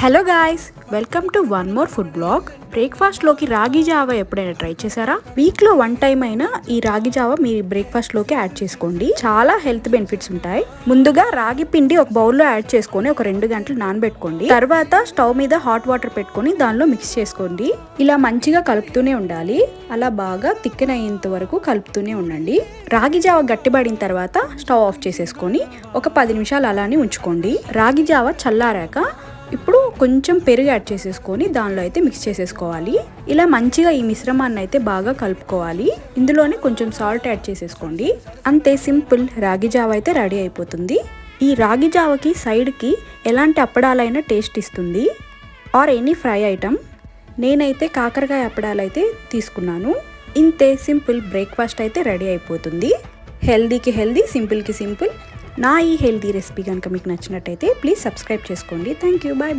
Hello guys, welcome to one more food blog. బ్రేక్ఫాస్ట్లోకి రాగి జావా ఎప్పుడైనా ట్రై చేశారా? వీక్లో 1 టైం అయినా ఈ రాగి జావా మీ బ్రేక్ఫాస్ట్లోకి యాడ్ చేసుకోండి. చాలా హెల్త్ బెనిఫిట్స్ ఉంటాయి. ముందుగా రాగి పిండి ఒక బౌల్లో యాడ్ చేసుకొని ఒక 2 గంటలు నానబెట్టుకోండి. తర్వాత స్టవ్ మీద హాట్ వాటర్ పెట్టుకొని దానిలో మిక్స్ చేసుకోండి. ఇలా మంచిగా కలుపుతూనే ఉండాలి. అలా బాగా థిక్కెన్ అయ్యేంత వరకు కలుపుతూనే ఉండండి. రాగి జావా గట్టిపడిన తర్వాత స్టవ్ ఆఫ్ చేసేసుకొని ఒక 10 నిమిషాలు అలానే ఉంచుకోండి. రాగి జావా చల్లారాక ఇప్పుడు కొంచెం పెరుగు యాడ్ చేసేసుకొని దానిలో అయితే మిక్స్ చేసేసుకోవాలి. ఇలా మంచిగా ఈ మిశ్రమాన్ని అయితే బాగా కలుపుకోవాలి. ఇందులోనే కొంచెం సాల్ట్ యాడ్ చేసేసుకోండి. అంతే, సింపుల్ రాగి జావా అయితే రెడీ అయిపోతుంది. ఈ రాగి జావకి సైడ్కి ఎలాంటి అప్పడాలైనా టేస్ట్ ఇస్తుంది, ఆర్ ఎనీ ఫ్రై ఐటమ్. నేనైతే కాకరకాయ అప్పడాలు అయితే తీసుకున్నాను. ఇంతే, సింపుల్ బ్రేక్ఫాస్ట్ అయితే రెడీ అయిపోతుంది. హెల్దీకి హెల్దీ, సింపుల్కి సింపుల్. నా ఈ హెల్దీ రెసిపీ కనుక మీకు నచ్చినట్టయితే ప్లీజ్ సబ్స్క్రైబ్ చేసుకోండి. Thank you, bye.